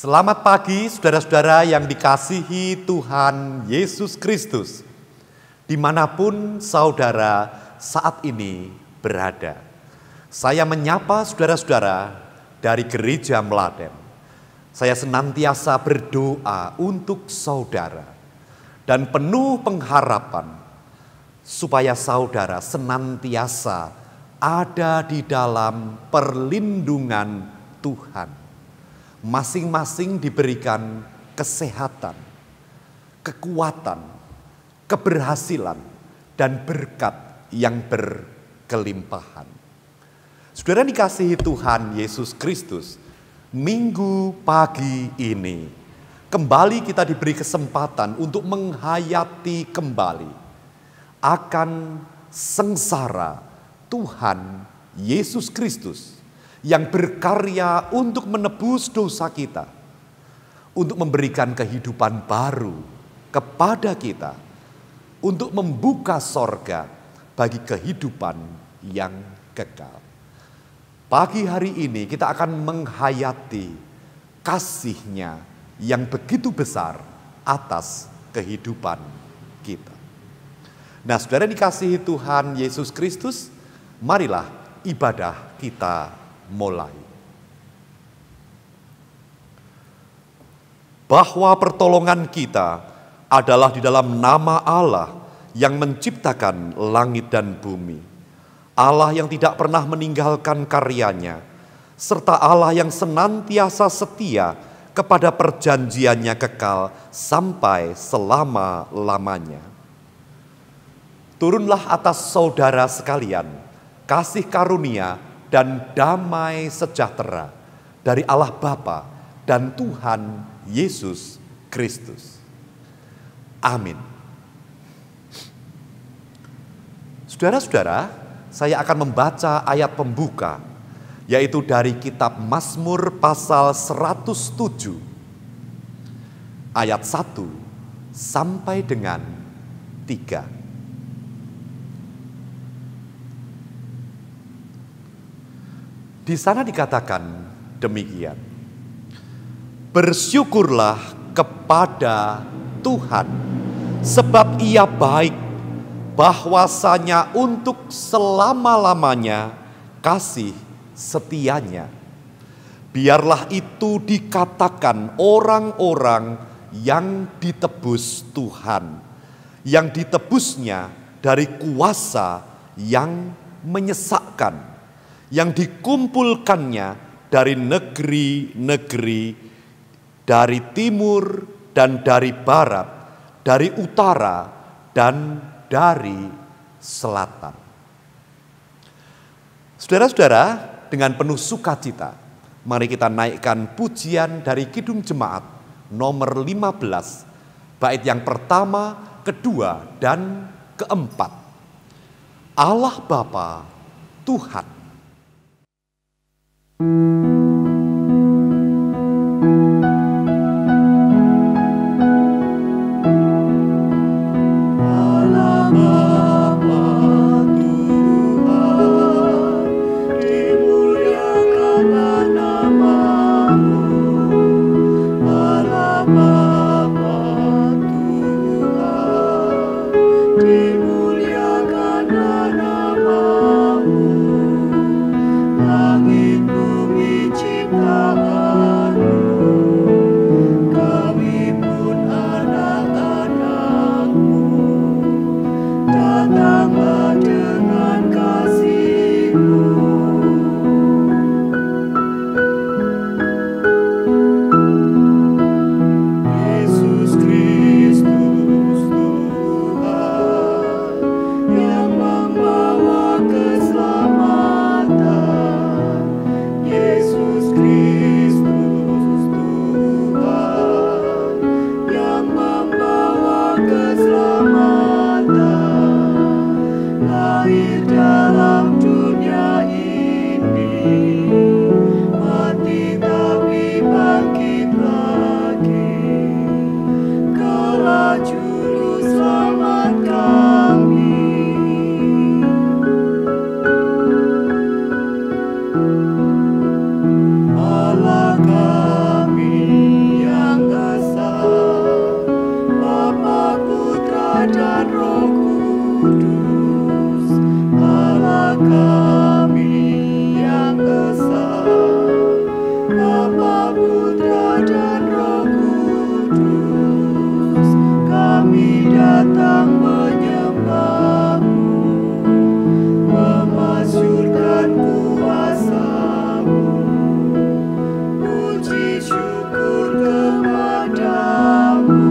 Selamat pagi saudara-saudara yang dikasihi Tuhan Yesus Kristus. Dimanapun saudara saat ini berada. Saya menyapa saudara-saudara dari Gereja Meladen. Saya senantiasa berdoa untuk saudara dan penuh pengharapan supaya saudara senantiasa ada di dalam perlindungan Tuhan. Masing-masing diberikan kesehatan, kekuatan, keberhasilan, dan berkat yang berkelimpahan. Saudara dikasihi Tuhan Yesus Kristus, minggu pagi ini kembali kita diberi kesempatan untuk menghayati kembali akan sengsara Tuhan Yesus Kristus yang berkarya untuk menebus dosa kita, untuk memberikan kehidupan baru kepada kita, untuk membuka sorga bagi kehidupan yang kekal. Pagi hari ini kita akan menghayati kasih-Nya yang begitu besar atas kehidupan kita. Nah, saudara dikasihi Tuhan Yesus Kristus, marilah ibadah kita mulai. Bahwa pertolongan kita adalah di dalam nama Allah yang menciptakan langit dan bumi. Allah yang tidak pernah meninggalkan karyanya, serta Allah yang senantiasa setia kepada perjanjiannya kekal sampai selama-lamanya. Turunlah atas saudara sekalian kasih karunia dan damai sejahtera dari Allah Bapa dan Tuhan Yesus Kristus. Amin. Saudara-saudara, saya akan membaca ayat pembuka, yaitu dari kitab Mazmur pasal 107, ayat 1 sampai dengan 3. Di sana dikatakan demikian. Bersyukurlah kepada Tuhan, sebab Ia baik, bahwasanya untuk selama-lamanya kasih setianya. Biarlah itu dikatakan orang-orang yang ditebus Tuhan, yang ditebusnya dari kuasa yang menyesakkan, yang dikumpulkannya dari negeri-negeri, dari timur dan dari barat, dari utara dan dari selatan. Saudara-saudara, dengan penuh sukacita, mari kita naikkan pujian dari Kidung Jemaat nomor 15, bait yang pertama, kedua, dan keempat. Allah Bapa, Tuhan. Langit bumi Kudus, Allah kami yang esa, Bapa, Putra, dan Roh Kudus, kami datang menyembah-Mu, memasyurkan kuasa-Mu, puji syukur kepada-Mu.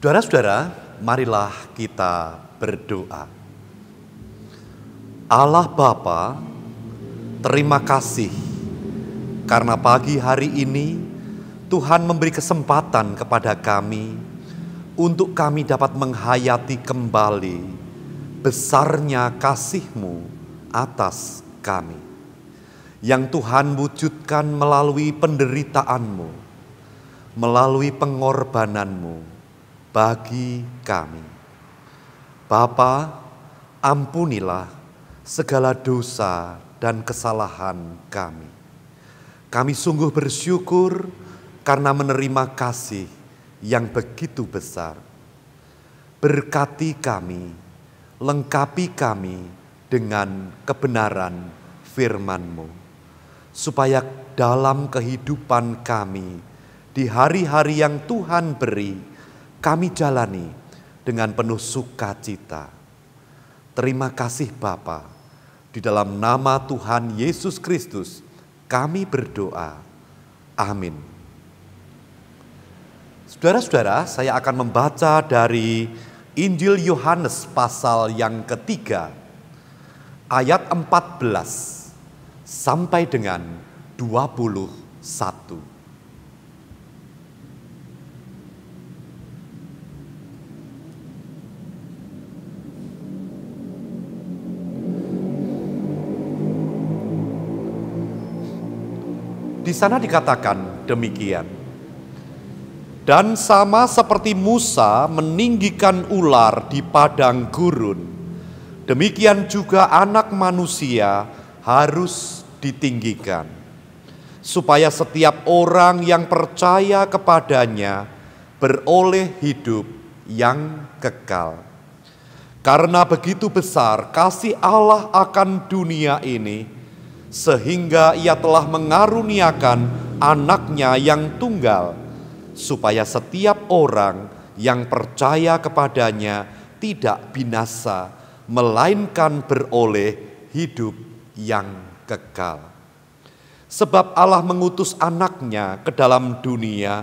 Saudara-saudara, marilah kita berdoa. Allah Bapa, terima kasih karena pagi hari ini Tuhan memberi kesempatan kepada kami untuk kami dapat menghayati kembali besarnya kasih-Mu atas kami, yang Tuhan wujudkan melalui penderitaan-Mu, melalui pengorbanan-Mu bagi kami. Bapa, ampunilah segala dosa dan kesalahan kami. Kami sungguh bersyukur karena menerima kasih yang begitu besar. Berkati kami, lengkapi kami dengan kebenaran firman-Mu, supaya dalam kehidupan kami di hari-hari yang Tuhan beri, kami jalani dengan penuh sukacita. Terima kasih Bapa, di dalam nama Tuhan Yesus Kristus kami berdoa. Amin. Saudara-saudara, saya akan membaca dari Injil Yohanes pasal yang ketiga, ayat 14 sampai dengan 21. Di sana dikatakan demikian. Dan sama seperti Musa meninggikan ular di padang gurun, demikian juga Anak Manusia harus ditinggikan, supaya setiap orang yang percaya kepadanya beroleh hidup yang kekal. Karena begitu besar kasih Allah akan dunia ini, sehingga Ia telah mengaruniakan Anaknya yang tunggal, supaya setiap orang yang percaya kepadanya tidak binasa, melainkan beroleh hidup yang kekal. Sebab Allah mengutus Anaknya ke dalam dunia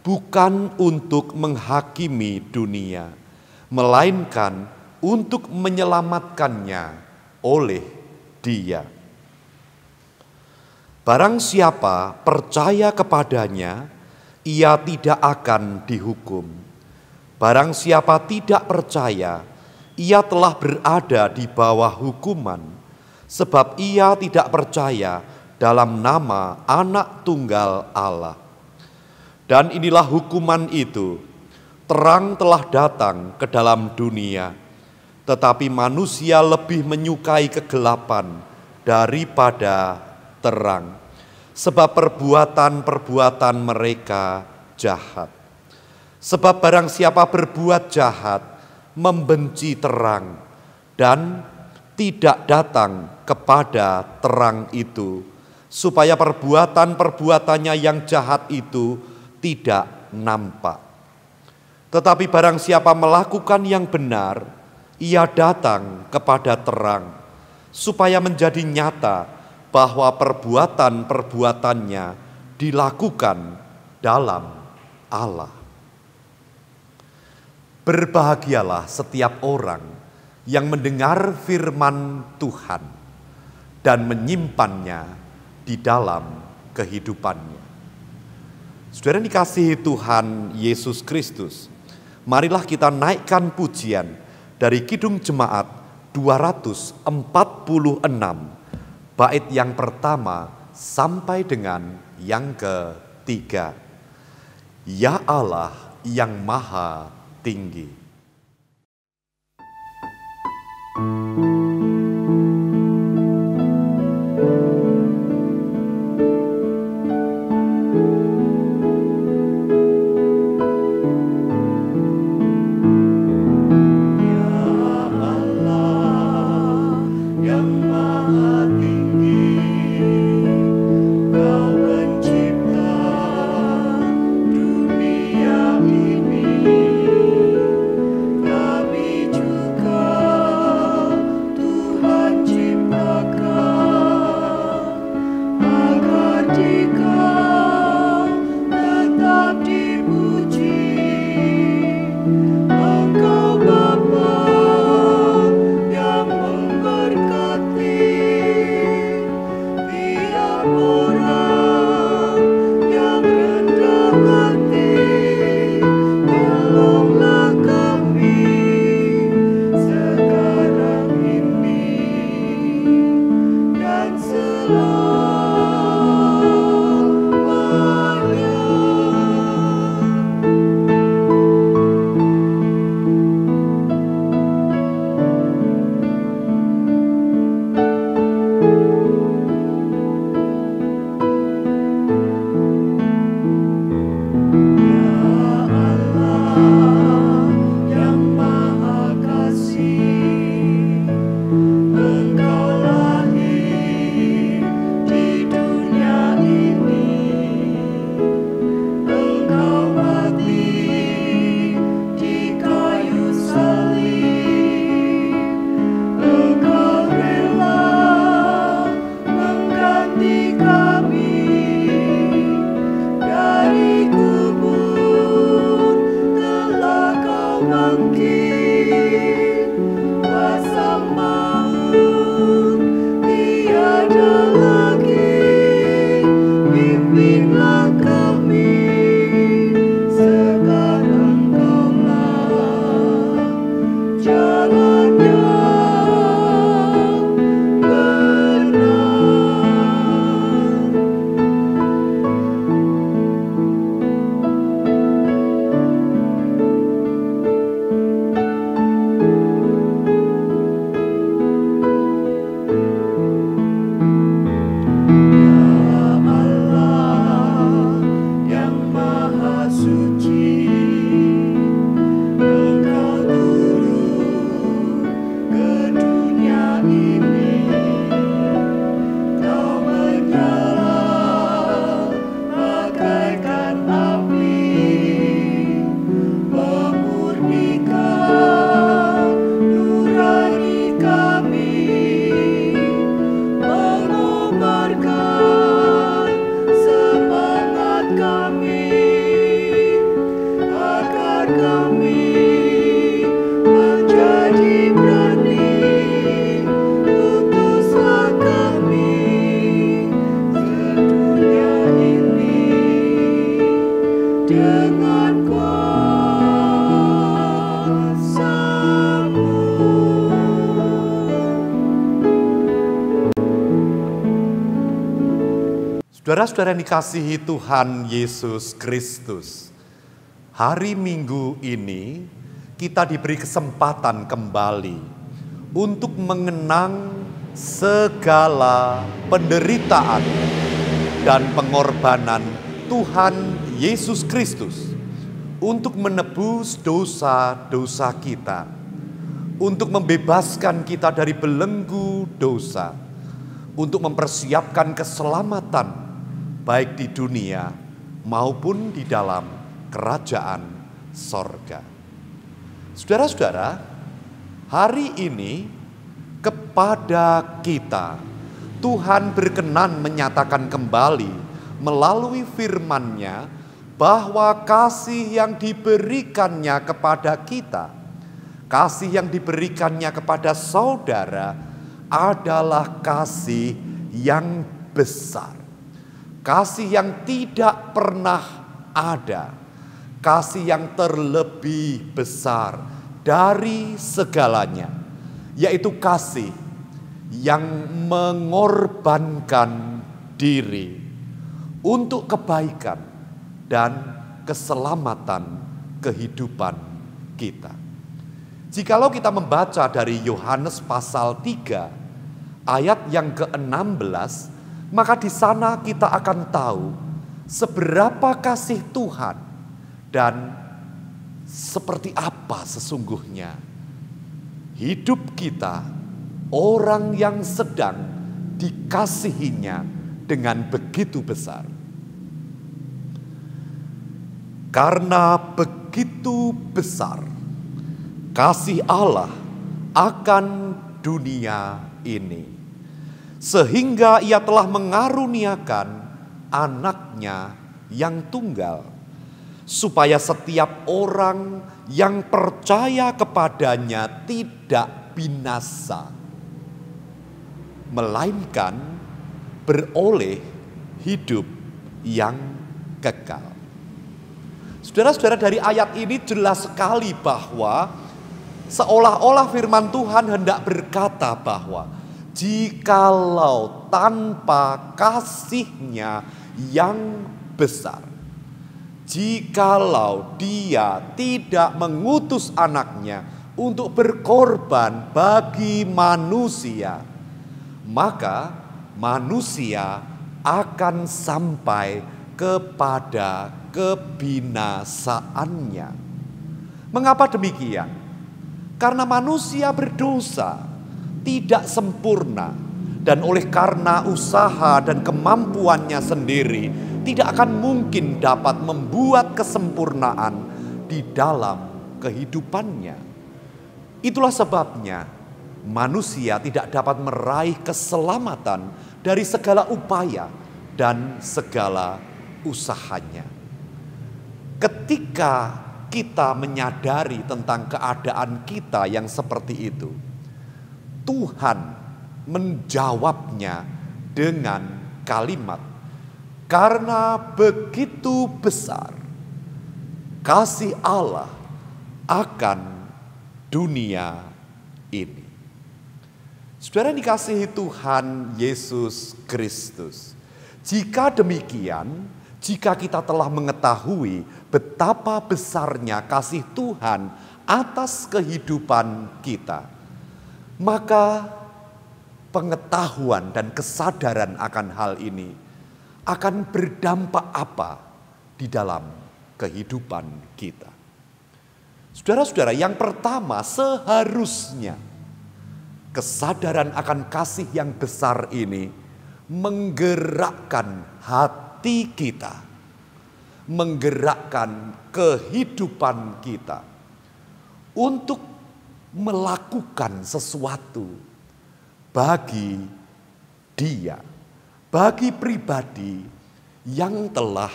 bukan untuk menghakimi dunia, melainkan untuk menyelamatkannya oleh Dia. Barang siapa percaya kepadanya, ia tidak akan dihukum. Barang siapa tidak percaya, ia telah berada di bawah hukuman, sebab ia tidak percaya dalam nama Anak Tunggal Allah. Dan inilah hukuman itu, terang telah datang ke dalam dunia, tetapi manusia lebih menyukai kegelapan daripada terang, sebab perbuatan-perbuatan mereka jahat. Sebab barang siapa berbuat jahat, membenci terang, dan tidak datang kepada terang itu, supaya perbuatan-perbuatannya yang jahat itu tidak nampak. Tetapi barang siapa melakukan yang benar, ia datang kepada terang, supaya menjadi nyata bahwa perbuatan-perbuatannya dilakukan dalam Allah. Berbahagialah setiap orang yang mendengar firman Tuhan dan menyimpannya di dalam kehidupannya. Saudara dikasihi Tuhan Yesus Kristus, marilah kita naikkan pujian dari Kidung Jemaat 246, bait yang pertama sampai dengan yang ketiga. Ya Allah yang Maha Tinggi. yang Maha Kasih, Engkau lahir di dunia ini, Engkau mati di kayu salib, Engkau rela mengganti kami dari kubur, telah kau bangkit, kuasa maut tiada lagi, pimpinlah kami, sekarang kaulah jalan yang benar. Allah yang Maha Suci, Engkau turun ke dunia ini, Kau menyala bagaikan api, memurnikan nurani kami, mengobarkan semangat kami, agar kami menjadi berani. Utuslah kami sedunia ini dengan kuasa-Mu. Saudara-saudara yang dikasihi Tuhan Yesus Kristus, hari Minggu ini kita diberi kesempatan kembali untuk mengenang segala penderitaan dan pengorbanan Tuhan Yesus Kristus untuk menebus dosa-dosa kita, untuk membebaskan kita dari belenggu dosa, untuk mempersiapkan keselamatan baik di dunia maupun di dalam kerajaan sorga. Saudara-saudara, hari ini kepada kita Tuhan berkenan menyatakan kembali melalui firman-Nya bahwa kasih yang diberikannya kepada kita, kasih yang diberikannya kepada saudara adalah kasih yang besar. Kasih yang tidak pernah ada, kasih yang terlebih besar dari segalanya, yaitu kasih yang mengorbankan diri untuk kebaikan dan keselamatan kehidupan kita. Jikalau kita membaca dari Yohanes pasal 3 ayat yang ke-16, maka di sana kita akan tahu seberapa kasih Tuhan dan seperti apa sesungguhnya hidup kita, orang yang sedang dikasihinya dengan begitu besar. Karena begitu besar kasih Allah akan dunia ini, sehingga Ia telah mengaruniakan anaknya yang tunggal, supaya setiap orang yang percaya kepadanya tidak binasa, melainkan beroleh hidup yang kekal. Saudara-saudara, dari ayat ini jelas sekali bahwa seolah-olah firman Tuhan hendak berkata bahwa jikalau tanpa kasih-Nya yang besar, jikalau Dia tidak mengutus anaknya untuk berkorban bagi manusia, maka manusia akan sampai kepada kebinasaannya. Mengapa demikian? Karena manusia berdosa, tidak sempurna, dan oleh karena usaha dan kemampuannya sendiri tidak akan mungkin dapat membuat kesempurnaan di dalam kehidupannya. Itulah sebabnya manusia tidak dapat meraih keselamatan dari segala upaya dan segala usahanya. Ketika kita menyadari tentang keadaan kita yang seperti itu, Tuhan menjawabnya dengan kalimat, "Karena begitu besar kasih Allah akan dunia ini." Saudara dikasihi Tuhan Yesus Kristus. Jika demikian, jika kita telah mengetahui betapa besarnya kasih Tuhan atas kehidupan kita, maka pengetahuan dan kesadaran akan hal ini akan berdampak apa di dalam kehidupan kita. Saudara-saudara, yang pertama, seharusnya kesadaran akan kasih yang besar ini menggerakkan hati kita, menggerakkan kehidupan kita untuk melakukan sesuatu bagi Dia, bagi pribadi yang telah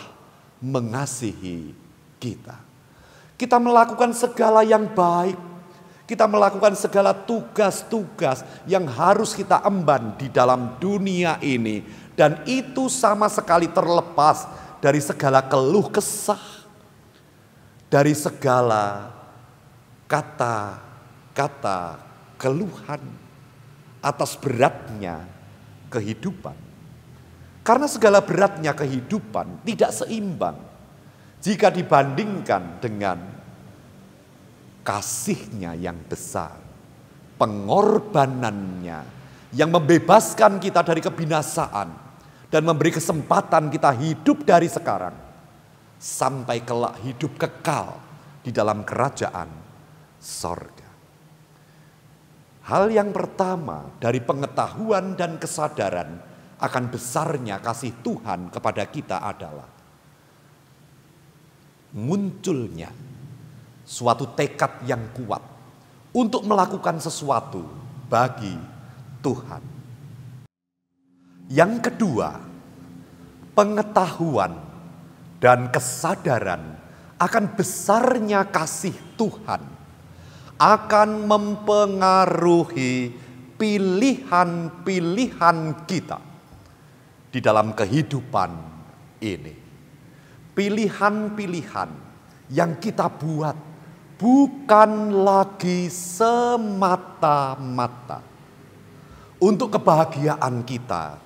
mengasihi kita. Kita melakukan segala yang baik, kita melakukan segala tugas-tugas yang harus kita emban di dalam dunia ini, dan itu sama sekali terlepas dari segala keluh kesah, dari segala kata-kata keluhan atas beratnya kehidupan. Karena segala beratnya kehidupan tidak seimbang jika dibandingkan dengan kasihnya yang besar, pengorbanannya yang membebaskan kita dari kebinasaan dan memberi kesempatan kita hidup dari sekarang sampai kelak hidup kekal di dalam kerajaan sorga. Hal yang pertama dari pengetahuan dan kesadaran akan besarnya kasih Tuhan kepada kita adalah munculnya suatu tekad yang kuat untuk melakukan sesuatu bagi Tuhan. Yang kedua, pengetahuan dan kesadaran akan besarnya kasih Tuhan akan mempengaruhi pilihan-pilihan kita di dalam kehidupan ini. Pilihan-pilihan yang kita buat bukan lagi semata-mata untuk kebahagiaan kita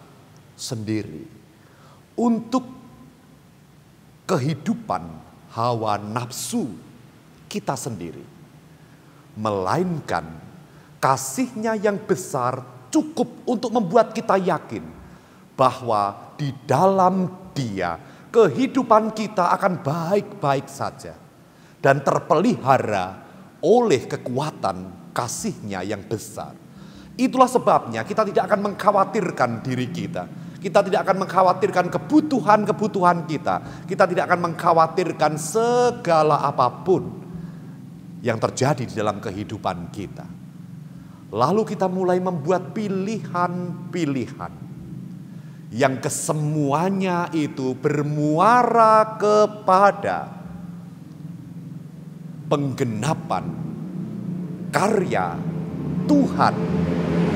sendiri, untuk kehidupan hawa nafsu kita sendiri, melainkan kasih-Nya yang besar cukup untuk membuat kita yakin bahwa di dalam Dia kehidupan kita akan baik-baik saja dan terpelihara oleh kekuatan kasih-Nya yang besar. Itulah sebabnya kita tidak akan mengkhawatirkan diri kita. Kita tidak akan mengkhawatirkan kebutuhan-kebutuhan kita. Kita tidak akan mengkhawatirkan segala apapun yang terjadi di dalam kehidupan kita. Lalu kita mulai membuat pilihan-pilihan yang kesemuanya itu bermuara kepada penggenapan karya Tuhan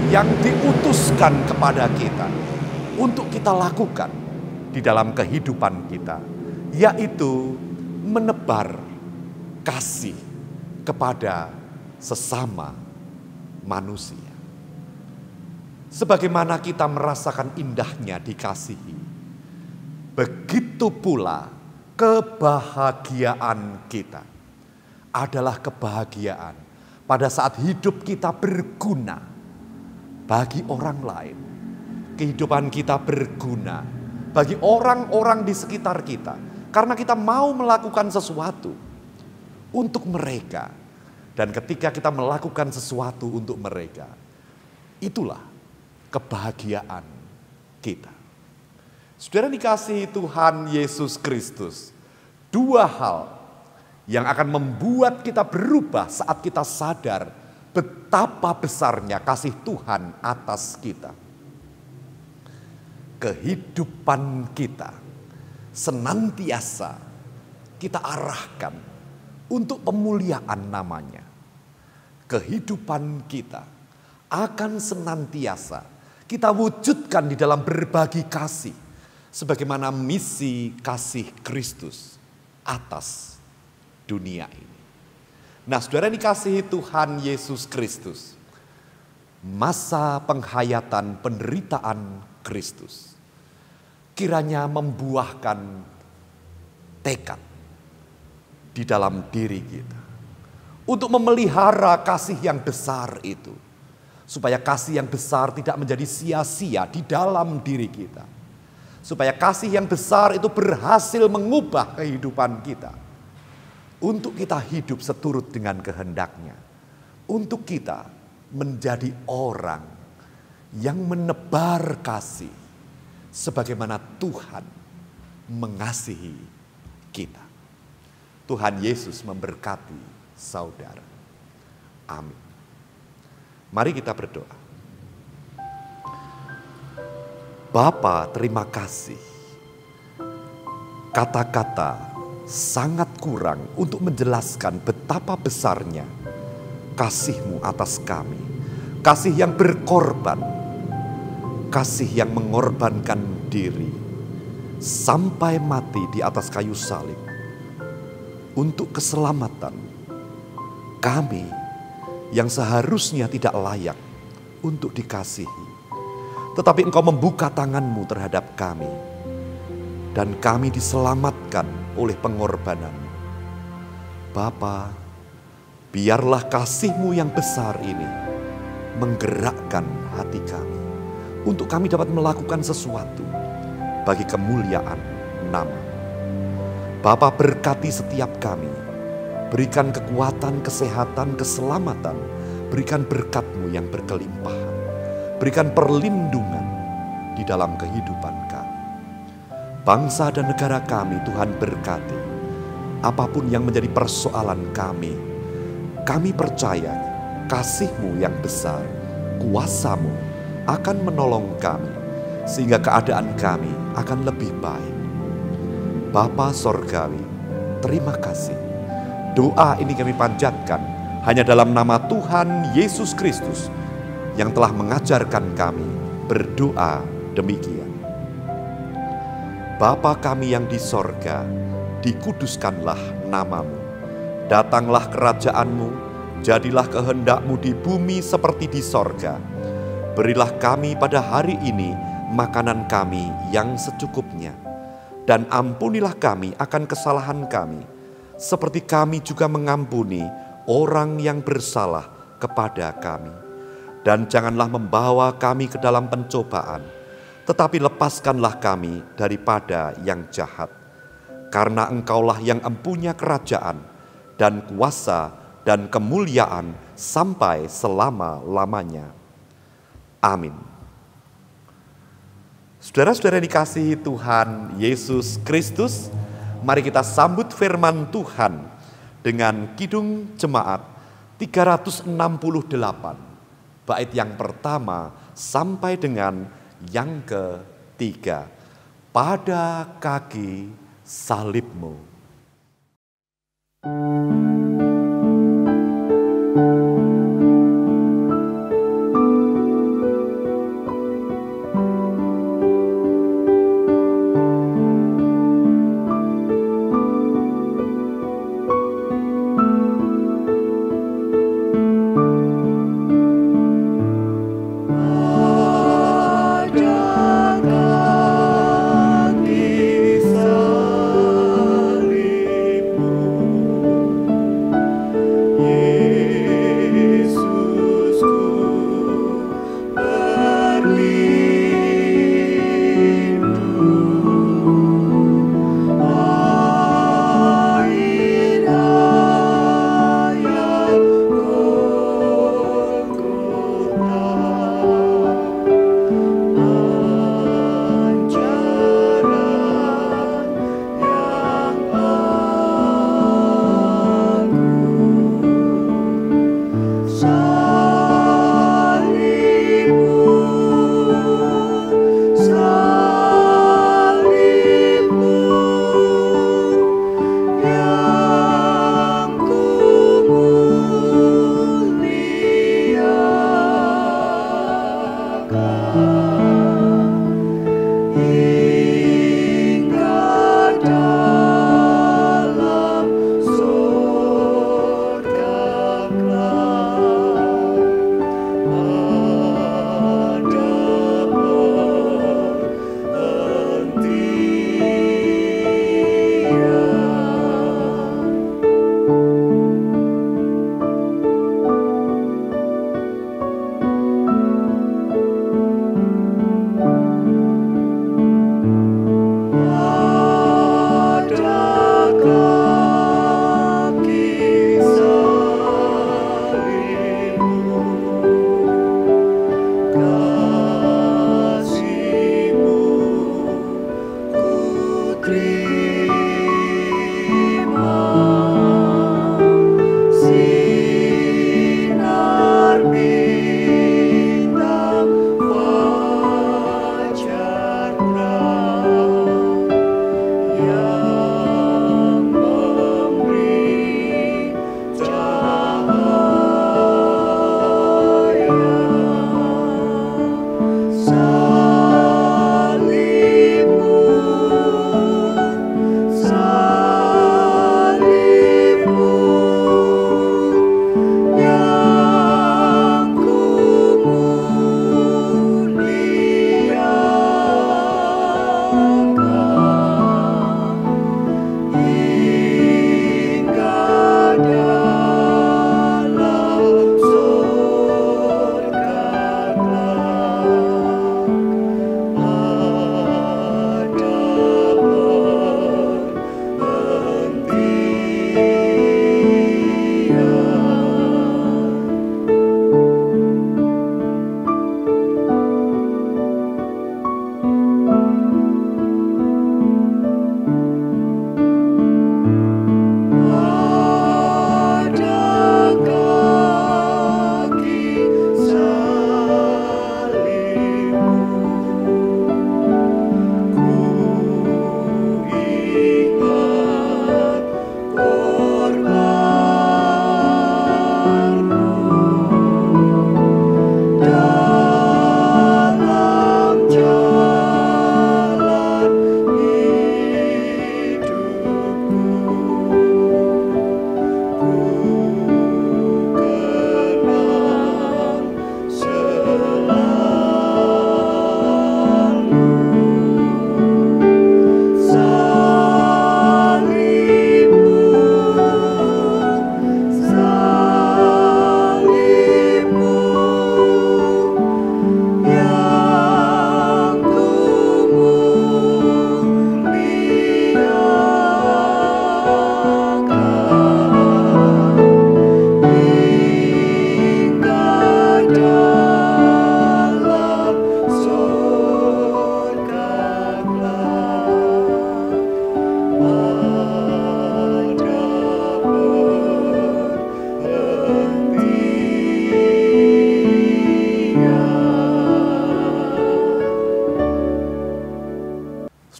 yang diutuskan kepada kita untuk kita lakukan di dalam kehidupan kita, yaitu menebar kasih kepada sesama manusia. Sebagaimana kita merasakan indahnya dikasihi, begitu pula kebahagiaan kita adalah kebahagiaan pada saat hidup kita berguna bagi orang lain. Kehidupan kita berguna bagi orang-orang di sekitar kita karena kita mau melakukan sesuatu untuk mereka. Dan ketika kita melakukan sesuatu untuk mereka, itulah kebahagiaan kita. Saudara dikasihi Tuhan Yesus Kristus, dua hal yang akan membuat kita berubah saat kita sadar betapa besarnya kasih Tuhan atas kita. Kehidupan kita senantiasa kita arahkan untuk pemuliaan namanya. Kehidupan kita akan senantiasa kita wujudkan di dalam berbagi kasih, sebagaimana misi kasih Kristus atas dunia ini. Nah, saudara dikasihi Tuhan Yesus Kristus, masa penghayatan penderitaan Kristus kiranya membuahkan tekad di dalam diri kita untuk memelihara kasih yang besar itu, supaya kasih yang besar tidak menjadi sia-sia di dalam diri kita, supaya kasih yang besar itu berhasil mengubah kehidupan kita, untuk kita hidup seturut dengan kehendaknya, untuk kita menjadi orang yang menebar kasih sebagaimana Tuhan mengasihi kita. Tuhan Yesus memberkati saudara. Amin. Mari kita berdoa. Bapa, terima kasih. Kata-kata sangat kurang untuk menjelaskan betapa besarnya kasih-Mu atas kami. Kasih yang berkorban, kasih yang mengorbankan diri sampai mati di atas kayu salib untuk keselamatan kami yang seharusnya tidak layak untuk dikasihi. Tetapi Engkau membuka tangan-Mu terhadap kami, dan kami diselamatkan oleh pengorbanan. Bapa, biarlah kasih-Mu yang besar ini menggerakkan hati kami, untuk kami dapat melakukan sesuatu bagi kemuliaan nama. Bapa, berkati setiap kami, berikan kekuatan, kesehatan, keselamatan, berikan berkat-Mu yang berkelimpahan, berikan perlindungan di dalam kehidupan kami. Bangsa dan negara kami Tuhan berkati. Apapun yang menjadi persoalan kami percaya kasih-Mu yang besar, kuasa-Mu akan menolong kami, sehingga keadaan kami akan lebih baik. Bapa Sorgawi, terima kasih. Doa ini kami panjatkan hanya dalam nama Tuhan Yesus Kristus yang telah mengajarkan kami berdoa demikian. Bapa kami yang di sorga, dikuduskanlah nama-Mu. Datanglah kerajaan-Mu, jadilah kehendak-Mu di bumi seperti di sorga. Berilah kami pada hari ini makanan kami yang secukupnya. Dan ampunilah kami akan kesalahan kami, seperti kami juga mengampuni orang yang bersalah kepada kami. Dan janganlah membawa kami ke dalam pencobaan, tetapi lepaskanlah kami daripada yang jahat. Karena Engkaulah yang empunya kerajaan dan kuasa dan kemuliaan sampai selama-lamanya. Amin. Saudara-saudara dikasihi Tuhan Yesus Kristus, mari kita sambut firman Tuhan dengan Kidung Jemaat 368, bait yang pertama sampai dengan yang ketiga. Pada kaki salib-Mu.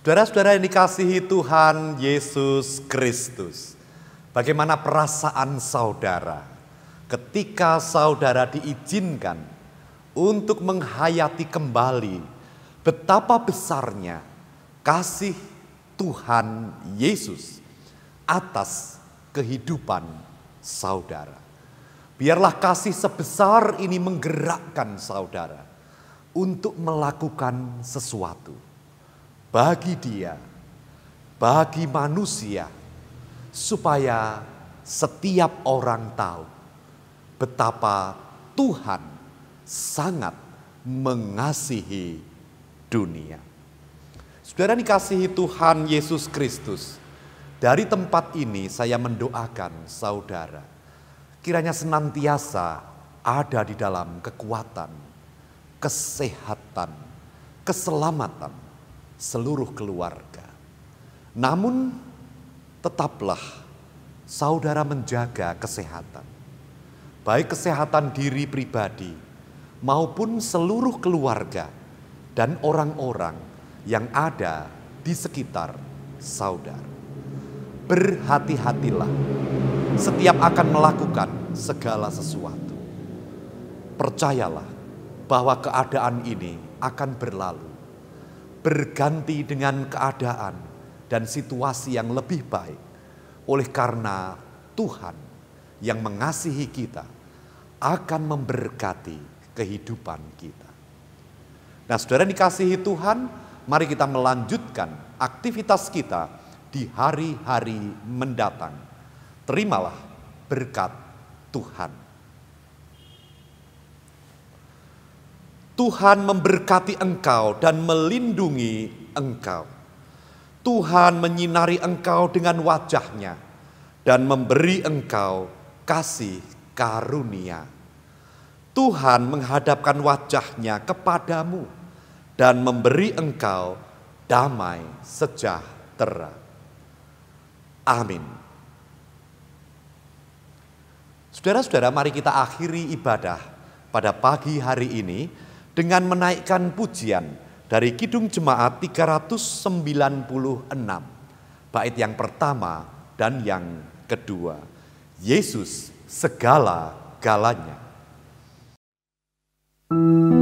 Saudara-saudara yang dikasihi Tuhan Yesus Kristus, bagaimana perasaan saudara ketika saudara diizinkan untuk menghayati kembali betapa besarnya kasih Tuhan Yesus atas kehidupan saudara. Biarlah kasih sebesar ini menggerakkan saudara untuk melakukan sesuatu bagi dia, bagi manusia, supaya setiap orang tahu betapa Tuhan sangat mengasihi dunia. Saudara dikasihi Tuhan Yesus Kristus, dari tempat ini saya mendoakan saudara, kiranya senantiasa ada di dalam kekuatan, kesehatan, keselamatan seluruh keluarga. Namun tetaplah saudara menjaga kesehatan, baik kesehatan diri pribadi maupun seluruh keluarga dan orang-orang yang ada di sekitar saudara. Berhati-hatilah setiap akan melakukan segala sesuatu. Percayalah bahwa keadaan ini akan berlalu, berganti dengan keadaan dan situasi yang lebih baik, oleh karena Tuhan yang mengasihi kita akan memberkati kehidupan kita. Nah, saudara dikasihi Tuhan, mari kita melanjutkan aktivitas kita di hari-hari mendatang. Terimalah berkat Tuhan. Tuhan memberkati engkau dan melindungi engkau. Tuhan menyinari engkau dengan wajah-Nya dan memberi engkau kasih karunia. Tuhan menghadapkan wajah-Nya kepadamu dan memberi engkau damai sejahtera. Amin. Saudara-saudara, mari kita akhiri ibadah pada pagi hari ini dengan menaikkan pujian dari Kidung Jemaat 396, bait yang pertama dan yang kedua. Yesus segala-galanya. Segala-galanya.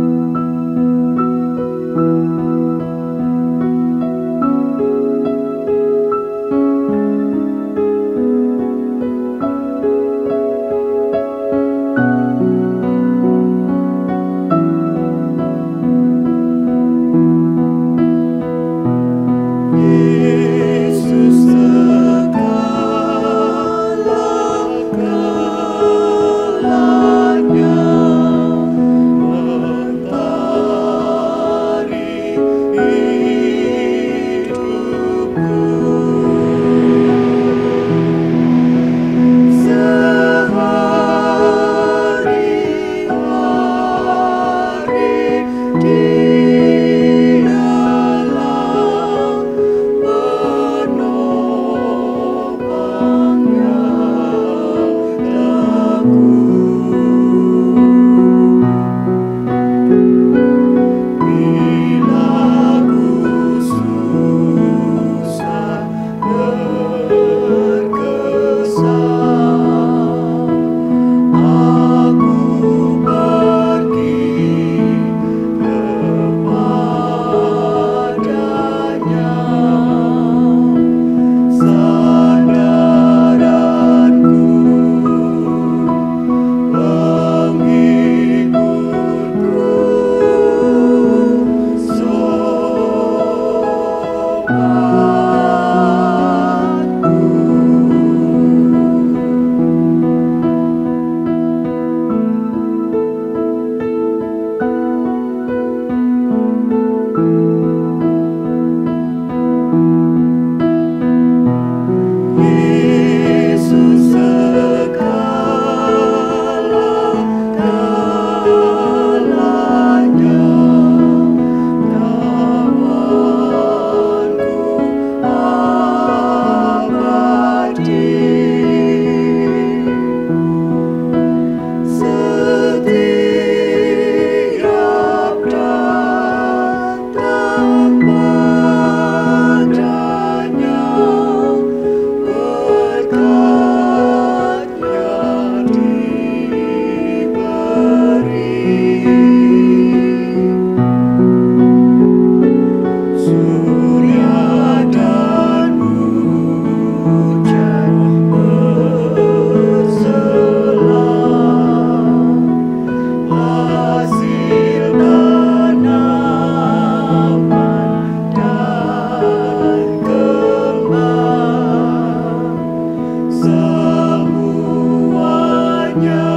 hanya